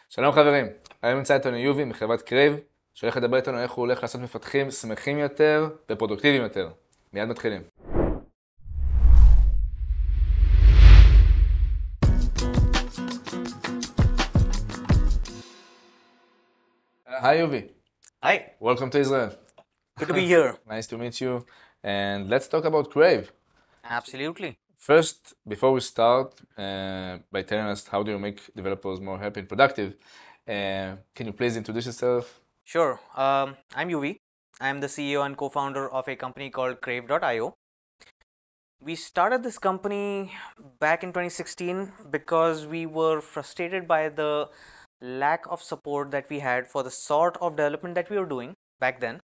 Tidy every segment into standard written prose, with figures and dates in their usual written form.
שלום חברים, היום נמצא איתנו יובי מחברת קרייב, שהולך לדבר איתנו איך הוא הולך לעשות מפתחים שמחים יותר ופרודוקטיביים יותר. מיד מתחילים. Hi Yuvi, Hi, welcome to Israel. good to be here. Nice to meet you. And let's talk about Crave. Absolutely. First, before we start by telling us how do you make developers more happy and productive, can you please introduce yourself? Sure. I'm Yuvi. I'm the CEO and co-founder of a company called Crave.io. We started this company back in 2016 because we were frustrated by the lack of support that we had for the sort of development that we were doing back then.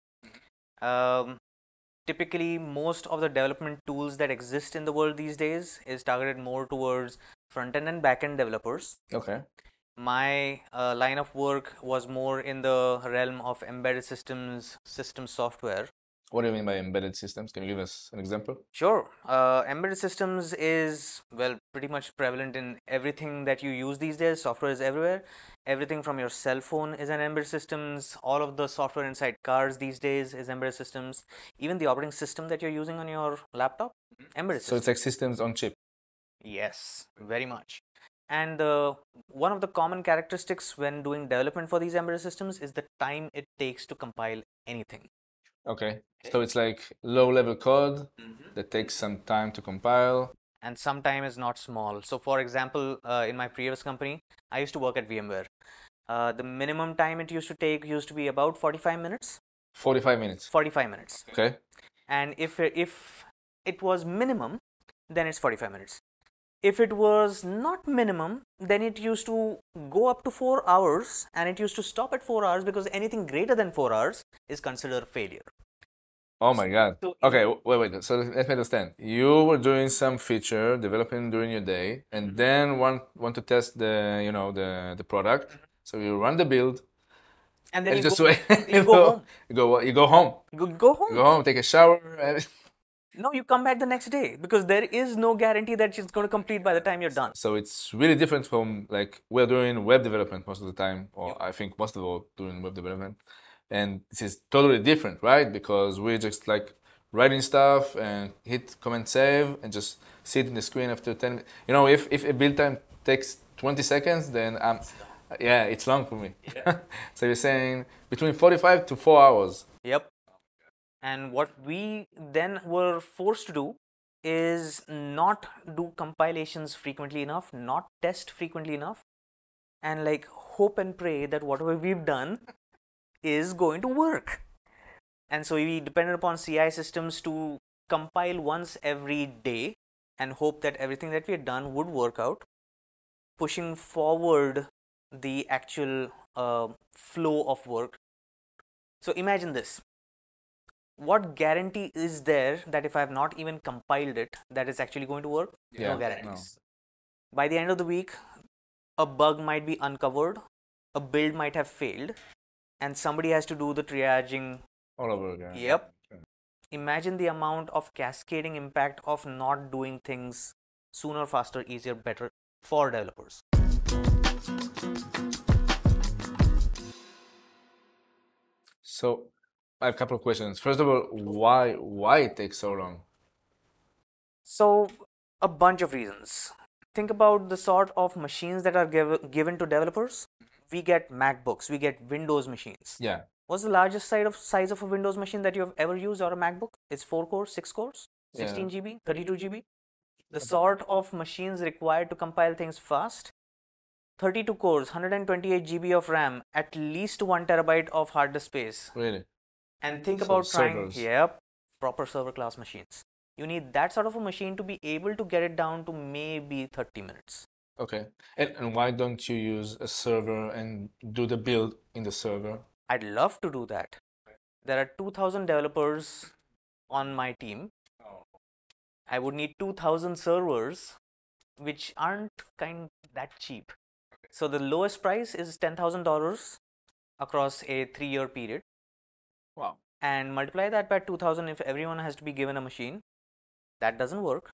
Typically, most of the development tools that exist in the world these days is targeted more towards front-end and back-end developers. Okay. My line of work was more in the realm of embedded systems, system software. What do you mean by embedded systems? Can you give us an example? Sure. Embedded systems is, well, pretty much prevalent in everything that you use these days. Software is everywhere. Everything from your cell phone is an embedded systems. All of the software inside cars these days is embedded systems. Even the operating system that you're using on your laptop, embedded So systems. it's like systems on chip. Yes, very much. And one of the common characteristics when doing development for these embedded systems is the time it takes to compile anything. Okay. So it's like low-level code that takes some time to compile. And some time is not small. So for example, in my previous company, I used to work at VMware. The minimum time it used to take used to be about 45 minutes. 45 minutes. 45 minutes. Okay. And if it was minimum, then it's 45 minutes. If it was not minimum, then it used to go up to 4 hours, and it used to stop at 4 hours because anything greater than 4 hours is considered a failure. Oh my God. So Okay, wait. So let me understand. You were doing some feature developing during your day, and then want to test the product. So you run the build, and then and you just go, wait. you go home. You go home. Go home. You go home, take a shower. No, you come back the next day because there is no guarantee that it's going to complete by the time you're done. So it's really different from like we're doing web development most of the time, or I think most of all doing web development. And this is totally different, right? Because we're just like writing stuff and hit command save and just sit in the screen after 10 minutes. You know, if a build time takes 20 seconds, then yeah, it's long for me. So you're saying between 45 to 4 hours. Yep. And what we then were forced to do is not do compilations frequently enough, not test frequently enough, and like hope and pray that whatever we've done is going to work. And so we depended upon CI systems to compile once every day and hope that everything that we had done would work out, pushing forward the actual flow of work. So imagine this. What guarantee is there that if I have not even compiled it, that it's actually going to work? Yeah, No guarantees. no. By the end of the week, a bug might be uncovered, a build might have failed, and somebody has to do the triaging. All over again. Yep. Imagine the amount of cascading impact of not doing things sooner, faster, easier, better for developers. So I have a couple of questions. First of all, why it takes so long? So a bunch of reasons. Think about the sort of machines that are given to developers. We get MacBooks, we get Windows machines. Yeah. What's the largest size of a Windows machine that you have ever used, or a MacBook? It's 4 cores, 6 cores, 16 GB, 32 GB. The sort of machines required to compile things fast: 32 cores, 128 GB of RAM, at least 1 terabyte of hard disk space. Really? And think So about trying, servers. yep, proper server class machines. You need that sort of a machine to be able to get it down to maybe 30 minutes. Okay. And why don't you use a server and do the build in the server? I'd love to do that. There are 2,000 developers on my team. I would need 2,000 servers, which aren't that cheap. So the lowest price is $10,000 across a 3-year period. Wow. And multiply that by 2,000 if everyone has to be given a machine. That doesn't work.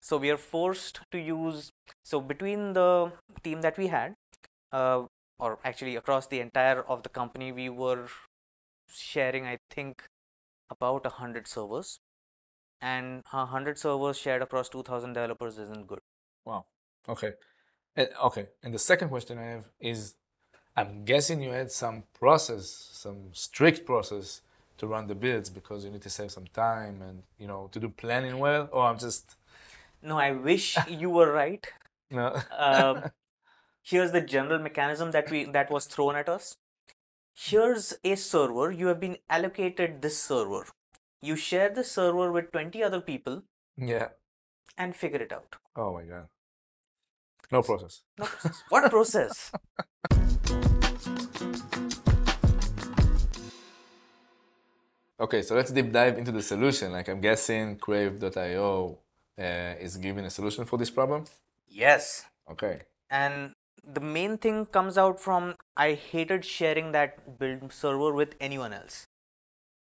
So we are forced to use, so between the team that we had, or actually across the entire of the company, we were sharing, I think, about 100 servers, and 100 servers shared across 2,000 developers isn't good. Wow. Okay. And the second question I have is, I'm guessing you had some process, some strict process to run the builds because you need to save some time and to do planning well. Or I'm just No, I wish you were right. no. Here's the general mechanism that was thrown at us. Here's a server. You have been allocated this server. You share the server with 20 other people Yeah. and figure it out. Oh my God. No process. No process. What process? Okay, so let's deep dive into the solution. Like I'm guessing Crave.io is giving a solution for this problem. Yes. Okay. And the main thing comes out from I hated sharing that build server with anyone else.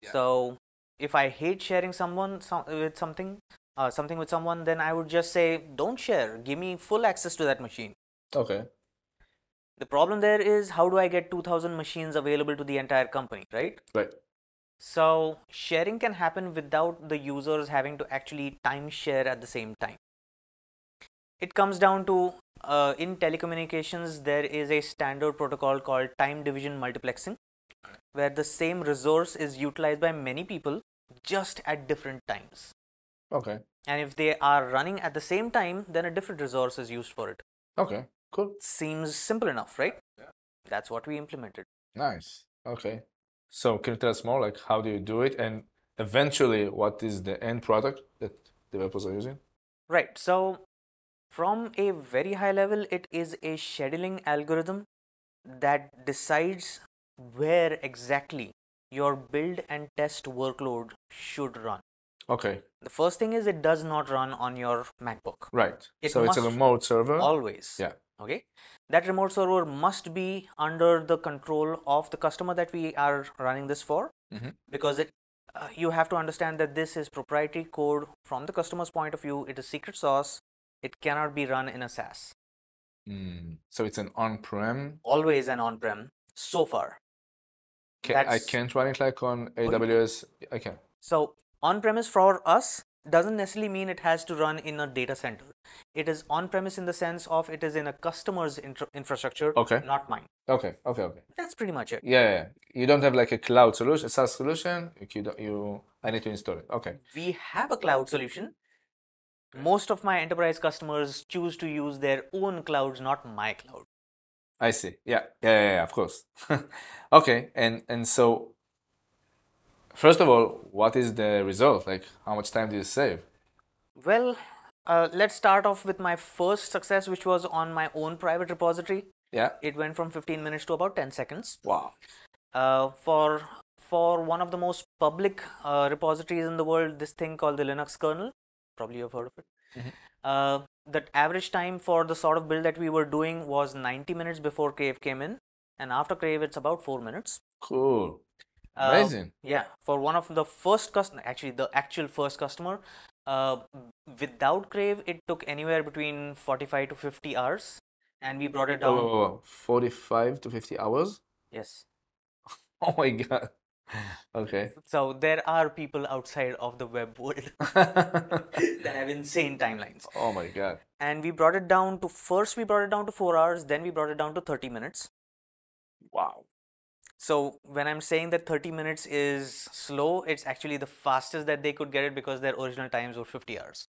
Yeah. So if I hate sharing something with someone, then I would just say, don't share. Give me full access to that machine. Okay. The problem there is, how do I get 2,000 machines available to the entire company, right? Right. So sharing can happen without the users having to actually time share at the same time. It comes down to in telecommunications, there is a standard protocol called time division multiplexing, where the same resource is utilized by many people just at different times. Okay. And if they are running at the same time, then a different resource is used for it. Okay. Cool. Seems simple enough, right? Yeah. That's what we implemented. Nice. Okay. So can you tell us more, like how do you do it, and eventually what is the end product that developers are using? Right. So from a very high level, it is a scheduling algorithm that decides where exactly your build and test workload should run. Okay. The first thing is it does not run on your MacBook. Right. It So it's a must remote server. always. Yeah. Okay. That remote server must be under the control of the customer that we are running this for, because you have to understand that this is proprietary code from the customer's point of view. It is secret sauce. It cannot be run in a SaaS. So it's an on-prem. Always an on-prem so far. I can't run it like on AWS. I can. So on-premise for us doesn't necessarily mean it has to run in a data center. It is on-premise in the sense of it is in a customer's infrastructure, Okay. not mine. Okay. That's pretty much it. Yeah. You don't have like a cloud solution, a SaaS solution. I need to install it. Okay. We have a cloud solution. Most of my enterprise customers choose to use their own clouds, not my cloud. I see. Yeah, of course. Okay. And so first of all, what is the result? Like how much time do you save? Well, let's start off with my first success, which was on my own private repository. Yeah. It went from 15 minutes to about 10 seconds. Wow. For one of the most public repositories in the world, this thing called the Linux kernel, probably you've heard of it. The average time for the sort of build that we were doing was 90 minutes before Crave came in, and after Crave it's about 4 minutes. Cool. Amazing. Yeah, for one of the first customer, actually the actual first customer, without Crave it took anywhere between 45 to 50 hours, and we brought it down. Oh, 45 to 50 hours? Yes. Oh my God. Okay. So there are people outside of the web world that have insane timelines. Oh my God. And we brought it down to, first we brought it down to 4 hours, then we brought it down to 30 minutes. Wow. So when I'm saying that 30 minutes is slow, it's actually the fastest that they could get it, because their original times were 50 hours.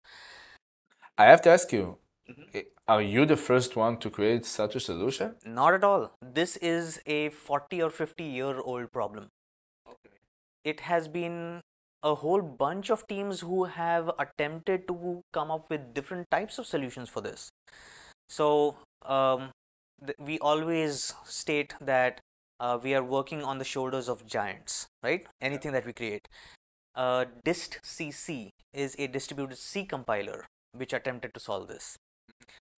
I have to ask you, are you the first one to create such a solution? Not at all. This is a 40 or 50-year-old problem. It has been a whole bunch of teams who have attempted to come up with different types of solutions for this. So we always state that we are working on the shoulders of giants, right? Anything that we create. distcc is a distributed C compiler which attempted to solve this.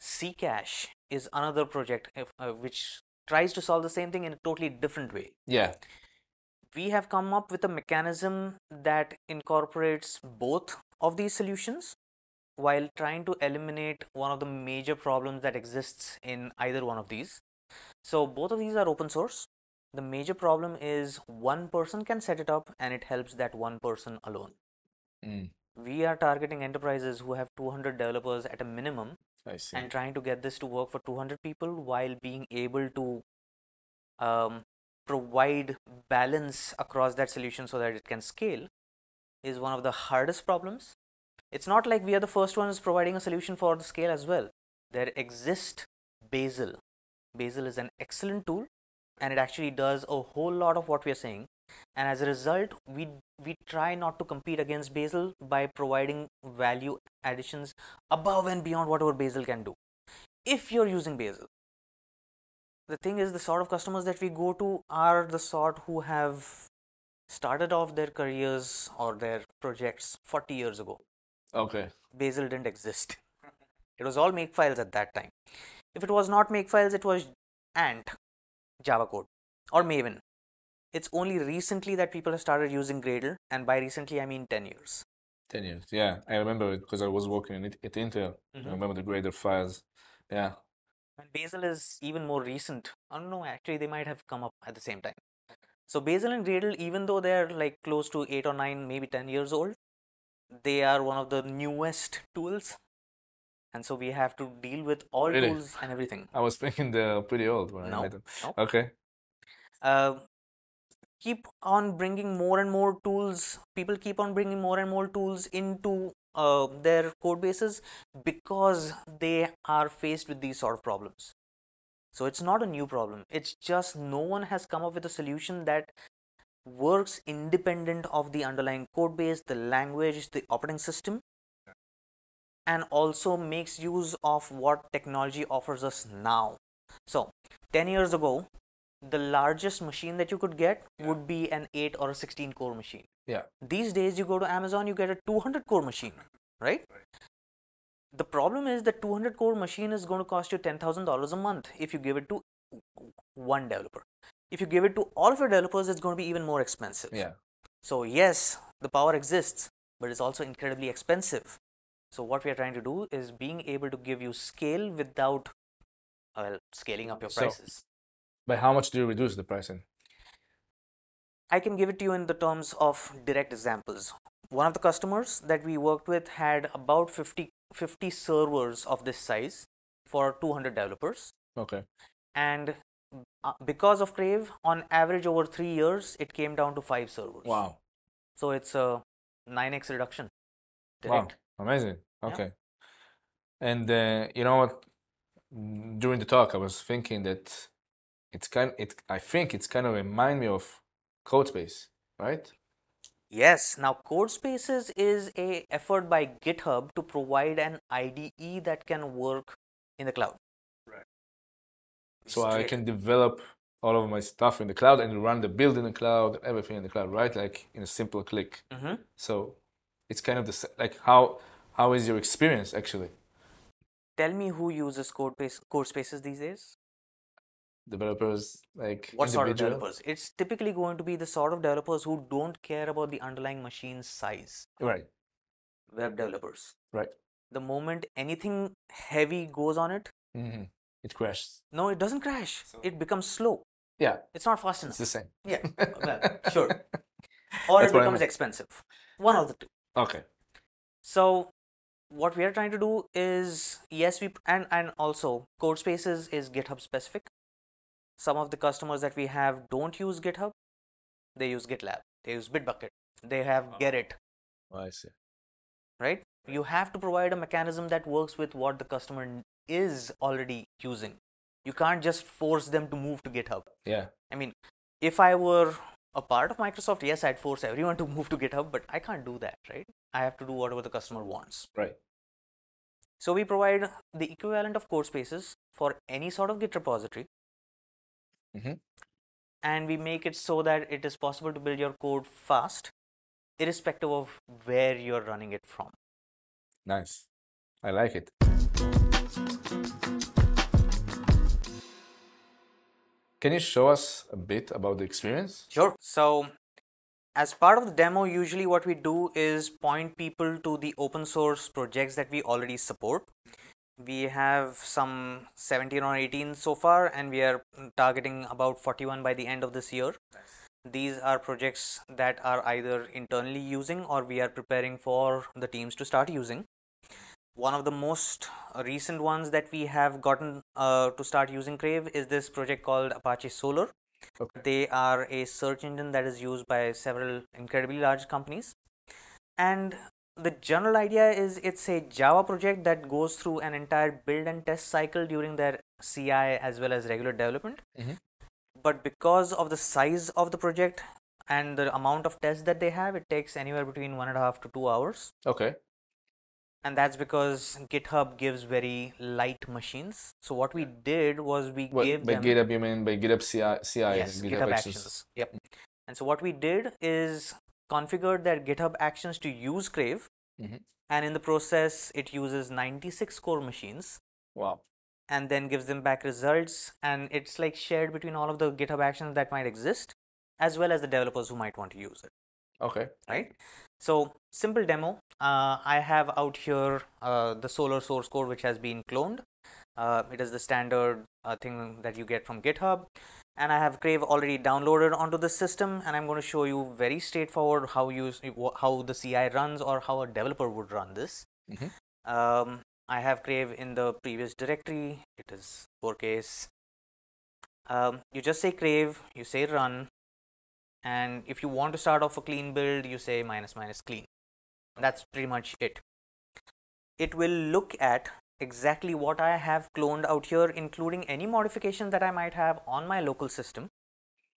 Ccache is another project which tries to solve the same thing in a totally different way. Yeah. We have come up with a mechanism that incorporates both of these solutions while trying to eliminate one of the major problems that exists in either one of these. So both of these are open source. The major problem is one person can set it up and it helps that one person alone. We are targeting enterprises who have 200 developers at a minimum I see. and trying to get this to work for 200 people while being able to provide balance across that solution so that it can scale is one of the hardest problems. It's not like we are the first ones providing a solution for the scale as well. There exists Bazel. Bazel is an excellent tool and it actually does a whole lot of what we are saying. And as a result, we try not to compete against Bazel by providing value additions above and beyond whatever Bazel can do. If you're using Bazel, the thing is, the sort of customers that we go to are the sort who have started off their careers or their projects 40 years ago. Okay. Bazel didn't exist. It was all makefiles at that time. If it was not makefiles, it was Ant, Java code, or Maven. It's only recently that people have started using Gradle, and by recently I mean 10 years. 10 years. Yeah, I remember it because I was working at Intel. I remember the grader files. Yeah. And Bazel is even more recent. I don't know, actually, they might have come up at the same time. So Bazel and Gradle, even though they're like close to 8 or 9, maybe 10 years old, they are one of the newest tools. And so we have to deal with all Really? tools and everything. I was thinking they're pretty old when I No, met them. no. Okay. Keep on bringing more and more tools. People keep on bringing more and more tools into their code bases because they are faced with these sort of problems. So it's not a new problem. It's just no one has come up with a solution that works independent of the underlying code base, the language, the operating system, and also makes use of what technology offers us now. So 10 years ago, the largest machine that you could get would be an 8 or a 16 core machine. Yeah. These days, you go to Amazon, you get a 200 core machine, right? The problem is that 200 core machine is going to cost you $10,000 a month if you give it to one developer. If you give it to all of your developers, it's going to be even more expensive. Yeah. So yes, the power exists, but it's also incredibly expensive. So what we are trying to do is being able to give you scale without scaling up your prices. By how much do you reduce the pricing? I can give it to you in the terms of direct examples. One of the customers that we worked with had about 50 servers of this size for 200 developers. Okay. And because of Crave, on average over 3 years, it came down to 5 servers. Wow. So it's a 9x reduction. Direct. Wow. Amazing. Okay. Yeah. And you know what? During the talk, I was thinking that I think it's kind of remind me of CodeSpace, right? Yes. Now, CodeSpaces is a effort by GitHub to provide an IDE that can work in the cloud. Right. So I can develop all of my stuff in the cloud and run the build in the cloud, everything in the cloud, right? Like in a simple click. So it's kind of like how is your experience actually? Tell me who uses CodeSpaces these days? Developers, like what sort of individual? developers? It's typically going to be the sort of developers who don't care about the underlying machine size. Right. Web developers. Right. The moment anything heavy goes on it, it crashes. No, it doesn't crash. It becomes slow. Yeah. It's not fast enough. It's the same. Yeah. Well, sure. Or That's it what I becomes meant. expensive. One of the two. Okay. So what we are trying to do is, yes, and also CodeSpaces is GitHub specific. Some of the customers that we have don't use GitHub. They use GitLab. They use Bitbucket. They have Gerrit. Oh, I see. Right? You have to provide a mechanism that works with what the customer is already using. You can't just force them to move to GitHub. Yeah. I mean, if I were a part of Microsoft, yes, I'd force everyone to move to GitHub, but I can't do that, right? I have to do whatever the customer wants. Right. So we provide the equivalent of CodeSpaces for any sort of Git repository. And we make it so that it is possible to build your code fast, irrespective of where you're running it from. Nice. I like it. Can you show us a bit about the experience? Sure. So as part of the demo, usually what we do is point people to the open source projects that we already support. We have some 17 or 18 so far, and we are targeting about 41 by the end of this year. These are projects that are either internally using or we are preparing for the teams to start using. One of the most recent ones that we have gotten to start using Crave is this project called Apache Solar. Okay. They are a search engine that is used by several incredibly large companies. And the general idea is it's a Java project that goes through an entire build and test cycle during their CI as well as regular development. But because of the size of the project and the amount of tests that they have, it takes anywhere between 1.5 to 2 hours. Okay. And that's because GitHub gives very light machines. So what we did was we gave By them GitHub, you mean by GitHub CI, yes, GitHub Actions. Yep. And so what we did is configured their GitHub Actions to use Crave, and in the process, it uses 96 core machines. Wow. And then gives them back results, and it's like shared between all of the GitHub Actions that might exist, as well as the developers who might want to use it. Okay. Right. So simple demo. I have out here the Solar source code which has been cloned. It is the standard thing that you get from GitHub, and I have Crave already downloaded onto the system, and I'm going to show you very straightforward how the CI runs or how a developer would run this. I have Crave in the previous directory. It is lowercase. You just say Crave, you say run, and if you want to start off a clean build, you say -- clean. That's pretty much it. It will look at exactly what I have cloned out here, including any modifications that I might have on my local system.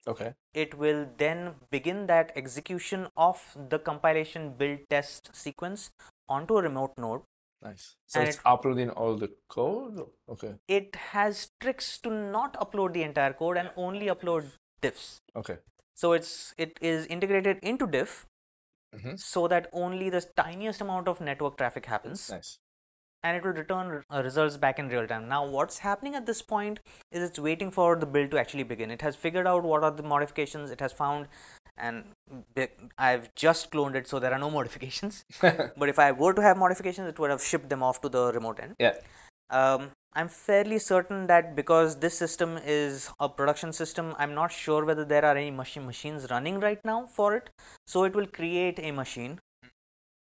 Okay. It will then begin that execution of the compilation build test sequence onto a remote node. Nice. So And it's uploading all the code? Okay. It has tricks to not upload the entire code and only upload diffs. Okay. So it is integrated into diff so that only the tiniest amount of network traffic happens. Nice. And it will return results back in real time. Now what's happening at this point is it's waiting for the build to actually begin. It has figured out what are the modifications it has found, and I've just cloned it, so there are no modifications. But if I were to have modifications, it would have shipped them off to the remote end. Yeah. I'm fairly certain that because this system is a production system, I'm not sure whether there are any machines running right now for it. So it will create a machine,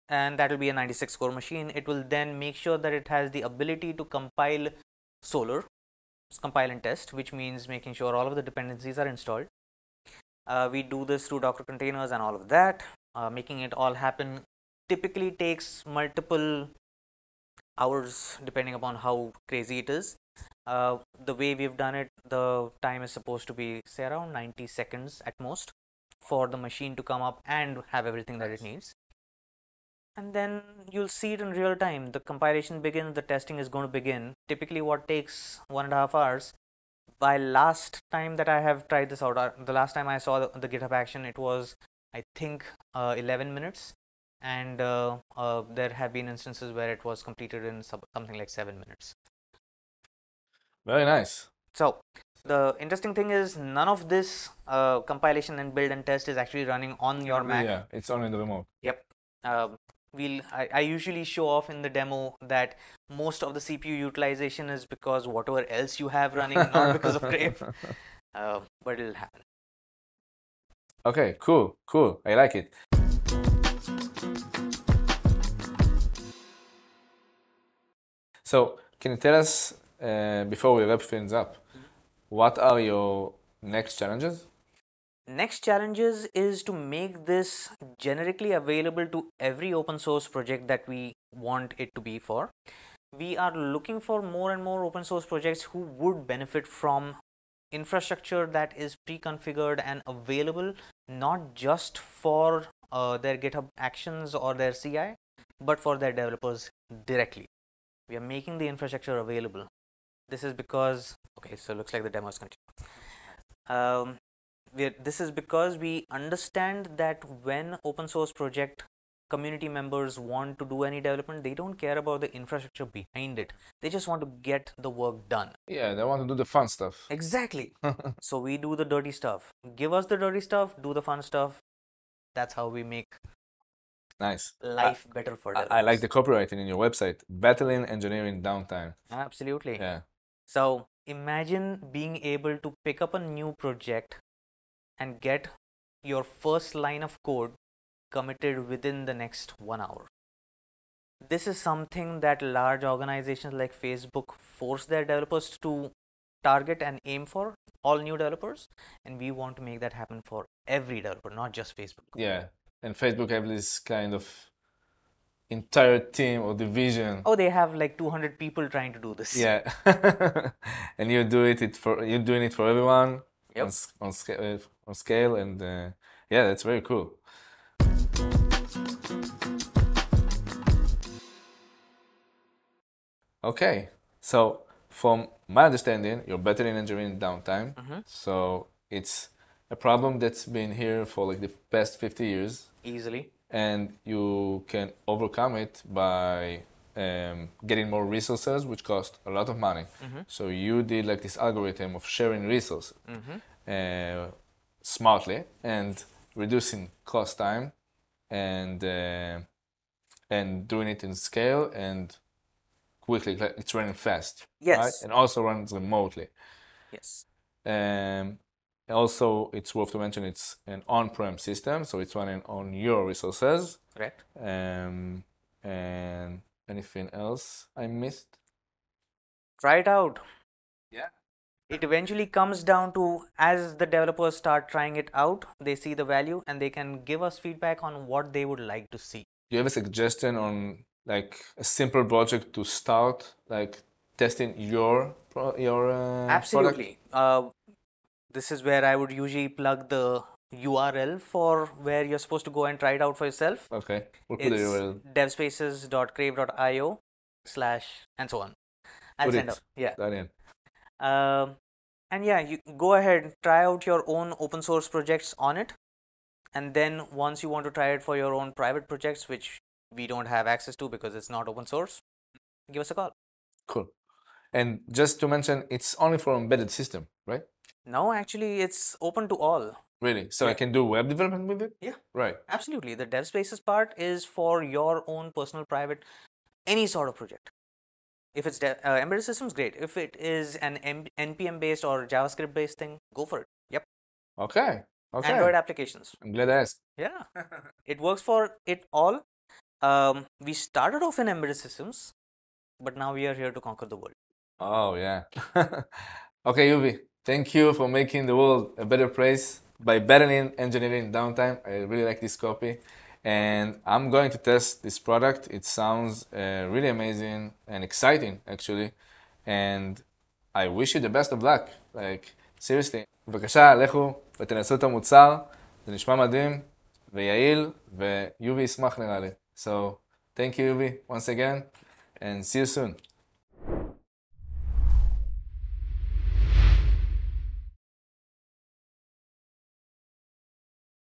and that will be a 96 core machine. It will then make sure that it has the ability to compile Solar, compile and test, which means making sure all of the dependencies are installed. We do this through Docker containers and all of that. Making it all happen typically takes multiple hours depending upon how crazy it is. The way we've done it, the time is supposed to be say around 90 seconds at most for the machine to come up and have everything that it needs. And then you'll see it in real time. The compilation begins, the testing is going to begin. Typically what takes 1.5 hours. By last time that I have tried this out, the last time I saw the GitHub action, it was I think 11 minutes, and there have been instances where it was completed in something like 7 minutes. Very nice. So the interesting thing is none of this compilation and build and test is actually running on your Mac. Yeah, it's only in the remote. Yep. I usually show off in the demo that most of the CPU utilization is because whatever else you have running, not because of Crave. But it'll happen. Okay, cool. I like it. So, can you tell us, before we wrap things up, what are your next challenges? Next challenges is to make this generically available to every open source project that we want it to be for. We are looking for more and more open source projects who would benefit from infrastructure that is pre-configured and available not just for their GitHub actions or their CI, but for their developers directly. We are making the infrastructure available. This is because, okay, so it looks like the demo is continuing. This is because we understand that when open source project community members want to do any development, they don't care about the infrastructure behind it. They just want to get the work done. Yeah, they want to do the fun stuff. Exactly. So we do the dirty stuff. Give us the dirty stuff, do the fun stuff. That's how we make Nice. life better for I developers. like the copywriting in your website. Battling engineering downtime. Absolutely. Yeah. So imagine being able to pick up a new project and get your first line of code committed within the next 1 hour. This is something that large organizations like Facebook force their developers to target and aim for, all new developers, and we want to make that happen for every developer, not just Facebook. Yeah. And Facebook have this kind of entire team or division. Oh, they have like 200 people trying to do this. Yeah. And you're doing it for everyone. Yep. On scale, and yeah, that's very cool. Okay, so from my understanding, you're better in engineering downtime. So it's a problem that's been here for like the past 50 years, Easily. and you can overcome it by getting more resources, which cost a lot of money. So you did like this algorithm of sharing resources smartly and reducing cost time, and doing it in scale and quickly. Like it's running fast, Yes. right? And also runs remotely. Yes. Also, it's worth to mention it's an on-prem system, so it's running on your resources. Correct. And anything else I missed? Try it out. Yeah. It eventually comes down to, as the developers start trying it out, they see the value and they can give us feedback on what they would like to see. Do you have a suggestion on like a simple project to start, like testing your Absolutely. This is where I would usually plug the URL for where you're supposed to go and try it out for yourself. product? Okay, we'll put the It's URL. devspaces.crave.io/ and so on. I'll Put send it. out. Yeah. That in. And yeah, you go ahead, try out your own open source projects on it. And then once you want to try it for your own private projects, which we don't have access to because it's not open source, give us a call. Cool. And just to mention, it's only for embedded system, right? No, actually, it's open to all. Really? So I Yeah. can do web development with it? Yeah. Right. Absolutely. The dev spaces part is for your own personal, private, any sort of project. If it's embedded systems, great. If it is an NPM based or JavaScript based thing, go for it. Yep. Okay. Okay. Android applications. I'm glad I asked. Yeah. It works for it all. We started off in embedded systems, but now we are here to conquer the world. Oh, yeah. Okay, Yuvi, thank you for making the world a better place by battling engineering downtime. I really like this copy. And I'm going to test this product. It sounds really amazing and exciting, actually. And I wish you the best of luck. Like, seriously. בבקשה, לכו ותנסו את המוצר. זה נשמע מדהים ויעיל, ויובי ישמח נראה לי. So, thank you, Yuvi, once again, and see you soon.